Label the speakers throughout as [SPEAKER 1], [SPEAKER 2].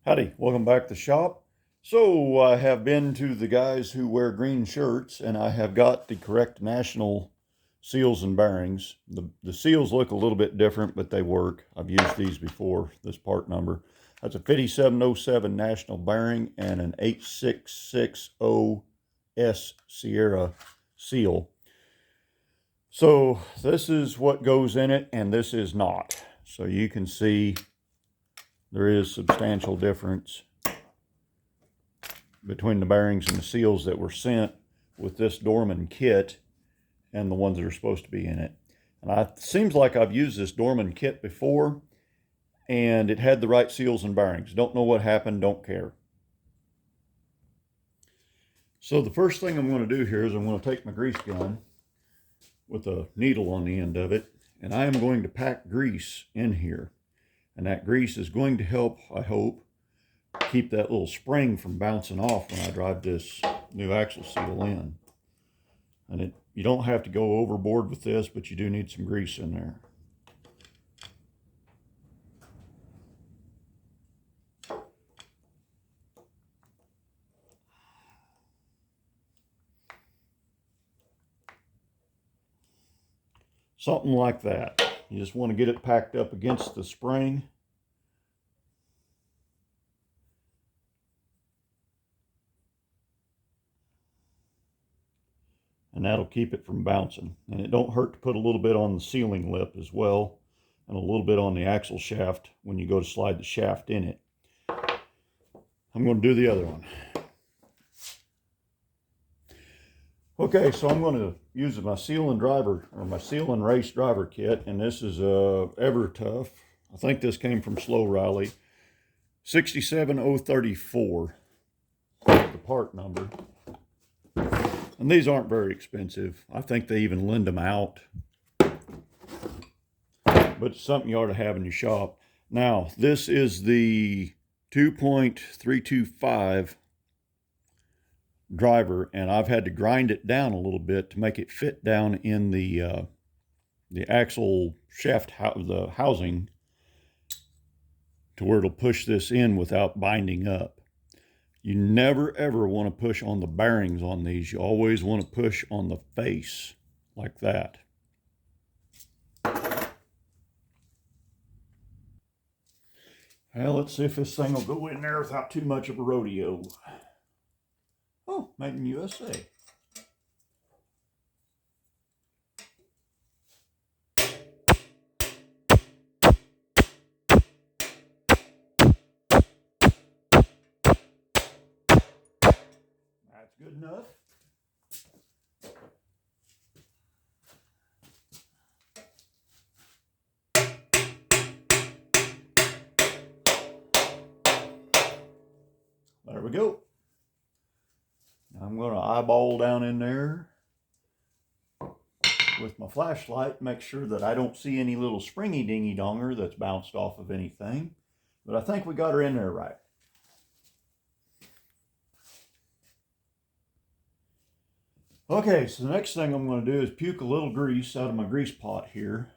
[SPEAKER 1] Howdy, welcome back to the shop. So I have been to the guys who wear green shirts and I have got the correct national seals and bearings. The seals look a little bit different, but they work. I've used these before, this part number. That's a 5707 national bearing and an 8660S Sierra seal. So this is what goes in it and this is not. So you can see there is substantial difference between the bearings and the seals that were sent with this Dorman kit and the ones that are supposed to be in it. And it seems like I've used this Dorman kit before and it had the right seals and bearings. Don't know what happened, don't care. So the first thing I'm going to do here is I'm going to take my grease gun with a needle on the end of it, and I am going to pack grease in here. And that grease is going to help, I hope, keep that little spring from bouncing off when I drive this new axle seal in. And you don't have to go overboard with this, but you do need some grease in there. Something like that. You just want to get it packed up against the spring. And that'll keep it from bouncing. And it don't hurt to put a little bit on the sealing lip as well, and a little bit on the axle shaft when you go to slide the shaft in it. I'm going to do the other one. Okay, so I'm going to use my seal and driver, or my seal and race driver kit, and this is Ever Tough. I think this came from Slow Rally. 67034 is the part number. And these aren't very expensive. I think they even lend them out. But it's something you ought to have in your shop. Now, this is the 2.325 driver, and I've had to grind it down a little bit to make it fit down in the axle shaft, the housing, to where it'll push this in without binding up. You never ever want to push on the bearings on these. You always want to push on the face like that. Well, let's see if this thing will go in there without too much of a rodeo. Oh, made in USA. That's good enough. There we go. Now I'm going to eyeball down in there with my flashlight, make sure that I don't see any little springy dingy donger that's bounced off of anything. But I think we got her in there right. Okay, so the next thing I'm going to do is puke a little grease out of my grease pot here.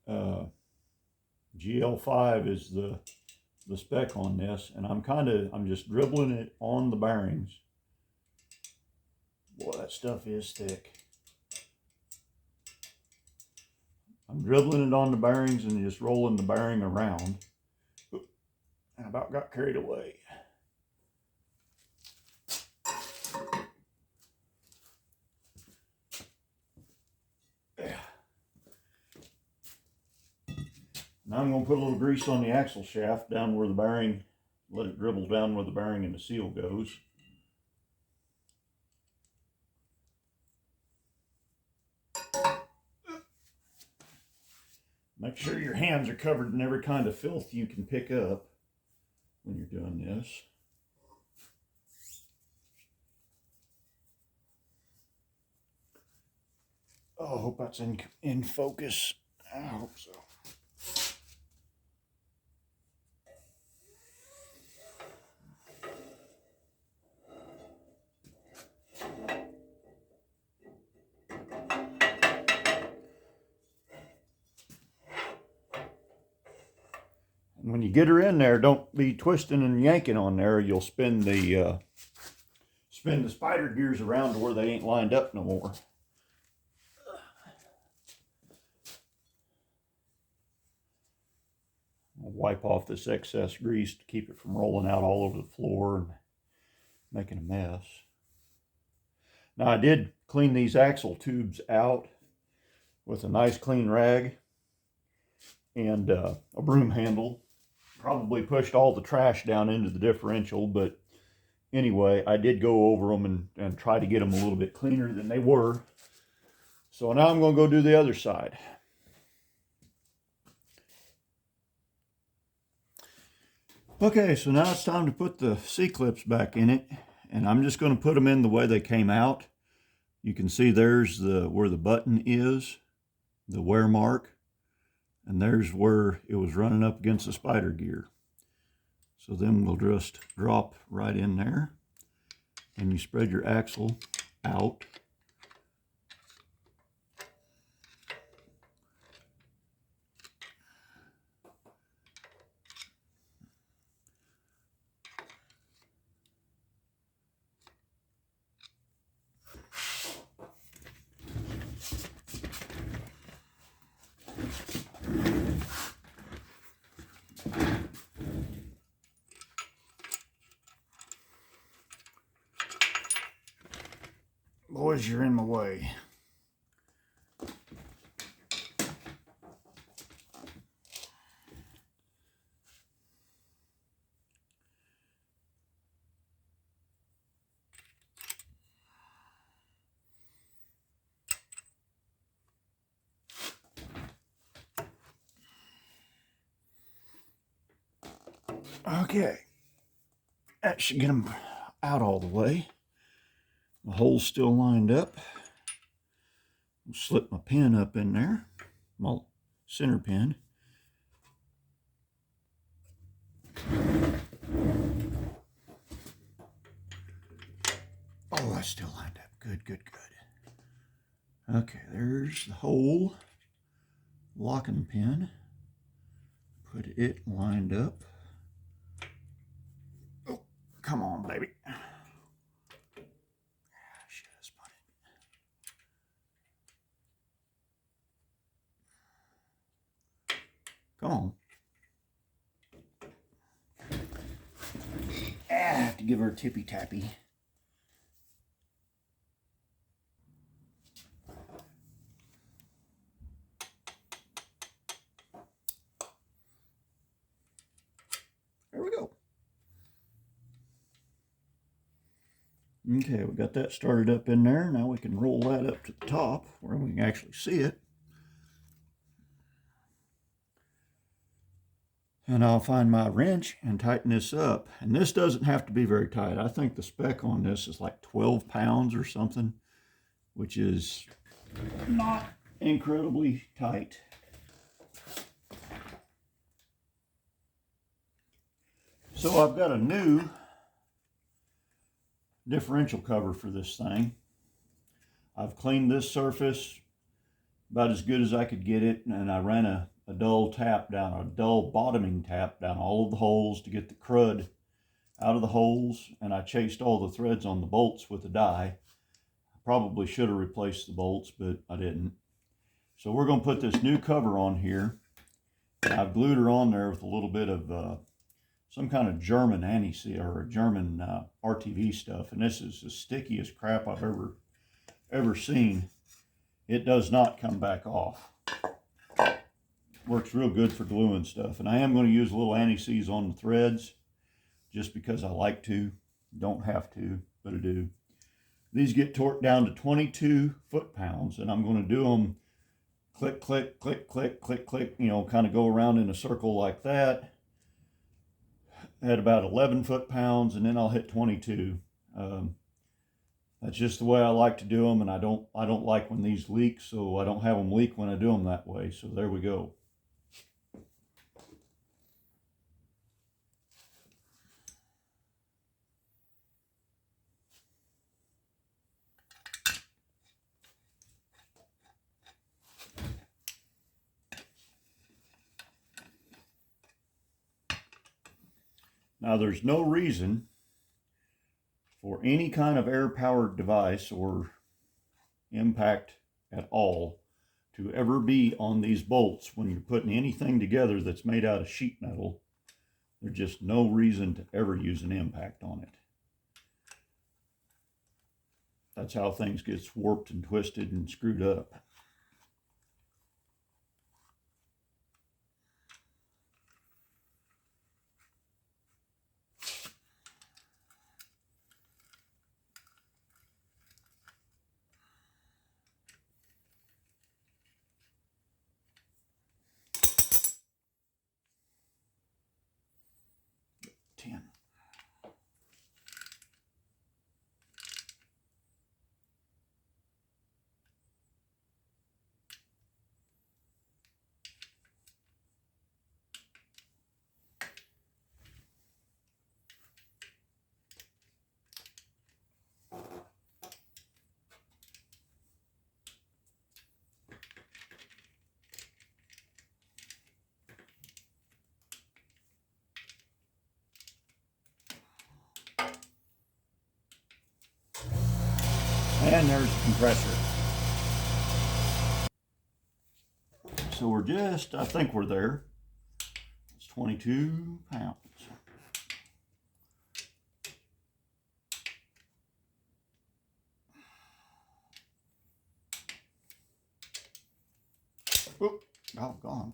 [SPEAKER 1] GL5 is the spec on this, and I'm just dribbling it on the bearings. Boy, that stuff is thick. I'm dribbling it on the bearings and just rolling the bearing around. I about got carried away. Now I'm going to put a little grease on the axle shaft down where the bearing, let it dribble down where the bearing and the seal goes. Make sure your hands are covered in every kind of filth you can pick up when you're doing this. Oh, I hope that's in focus. I hope so. When you get her in there, don't be twisting and yanking on there. You'll spin the spider gears around to where they ain't lined up no more. I'll wipe off this excess grease to keep it from rolling out all over the floor and making a mess. Now I did clean these axle tubes out with a nice clean rag and a broom handle. Probably pushed all the trash down into the differential, but anyway, I did go over them and try to get them a little bit cleaner than they were. So now I'm going to go do the other side. Okay, so now it's time to put the C-clips back in it, and I'm just going to put them in the way they came out. You can see there's where the button is, the wear mark, and there's where it was running up against the spider gear. So then we'll just drop right in there, and you spread your axle out. Boys, you're in my way. Okay, that should get them out all the way. The hole's still lined up. I'll slip my pin up in there, my center pin. Oh, that's still lined up. Good, good, good. Okay, there's the hole. Locking pin. Put it lined up. Oh, come on, baby. Come on. I have to give her a tippy tappy. There we go. Okay, we got that started up in there. Now we can roll that up to the top where we can actually see it. And I'll find my wrench and tighten this up. And this doesn't have to be very tight. I think the spec on this is like 12 pounds or something, which is not incredibly tight. So I've got a new differential cover for this thing. I've cleaned this surface about as good as I could get it, and I ran a dull bottoming tap down all of the holes to get the crud out of the holes, and I chased all the threads on the bolts with a die. I probably should have replaced the bolts, but I didn't. So we're going to put this new cover on here. I've glued her on there with a little bit of some kind of German anti-seal or German RTV stuff, and this is the stickiest crap I've ever seen. It does not come back off. Works real good for gluing stuff. And I am going to use a little anti-seize on the threads just because I like to. Don't have to, but I do. These get torqued down to 22 foot-pounds, and I'm going to do them click, click, click, click, click, click, you know, kind of go around in a circle like that at about 11 foot-pounds, and then I'll hit 22. That's just the way I like to do them, and I don't like when these leak, so I don't have them leak when I do them that way. So there we go. Now there's no reason for any kind of air-powered device or impact at all to ever be on these bolts when you're putting anything together that's made out of sheet metal. There's just no reason to ever use an impact on it. That's how things get warped and twisted and screwed up. And there's the compressor. So we're just, I think we're there. It's 22 pounds. Oop, doggone.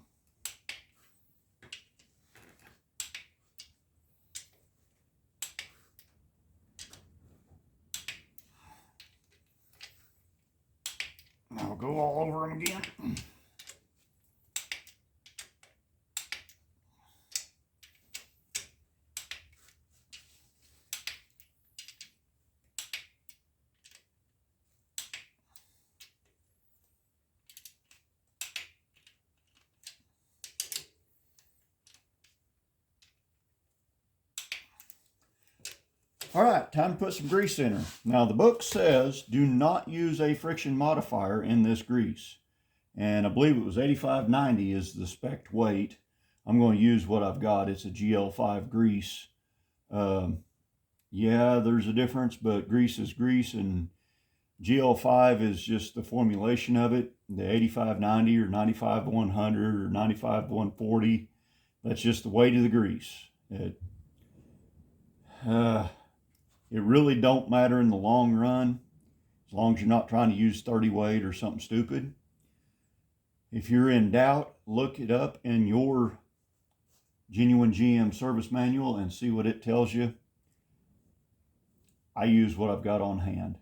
[SPEAKER 1] I'll go all over them again. All right, time to put some grease in her. Now the book says do not use a friction modifier in this grease. And I believe it was 8590 is the spec weight. I'm going to use what I've got. It's a GL5 grease. Yeah, there's a difference, but grease is grease, and GL5 is just the formulation of it. The 8590 or 95-100 or 95-140, that's just the weight of the grease. It really don't matter in the long run, as long as you're not trying to use 30 weight or something stupid. If you're in doubt, look it up in your genuine GM service manual and see what it tells you. I use what I've got on hand.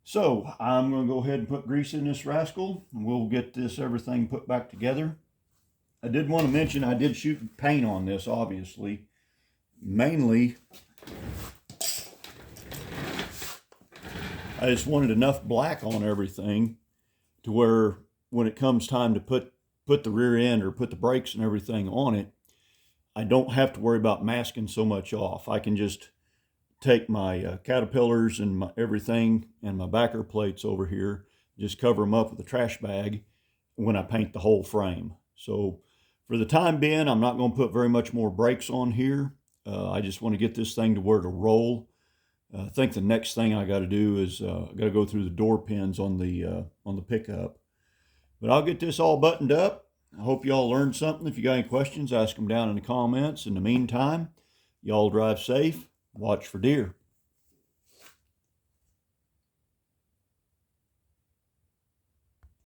[SPEAKER 1] So I'm going to go ahead and put grease in this rascal, and we'll get this everything put back together. I did want to mention I did shoot paint on this, obviously. Mainly, I just wanted enough black on everything to where when it comes time to put the rear end or put the brakes and everything on it, I don't have to worry about masking so much off. I can just take my caterpillars and my everything and my backer plates over here, just cover them up with a trash bag when I paint the whole frame. So for the time being, I'm not going to put very much more brakes on here. I just want to get this thing to where to roll. I think the next thing I got to do is I got to go through the door pins on the pickup. But I'll get this all buttoned up. I hope y'all learned something. If you got any questions, ask them down in the comments. In the meantime, y'all drive safe. Watch for deer.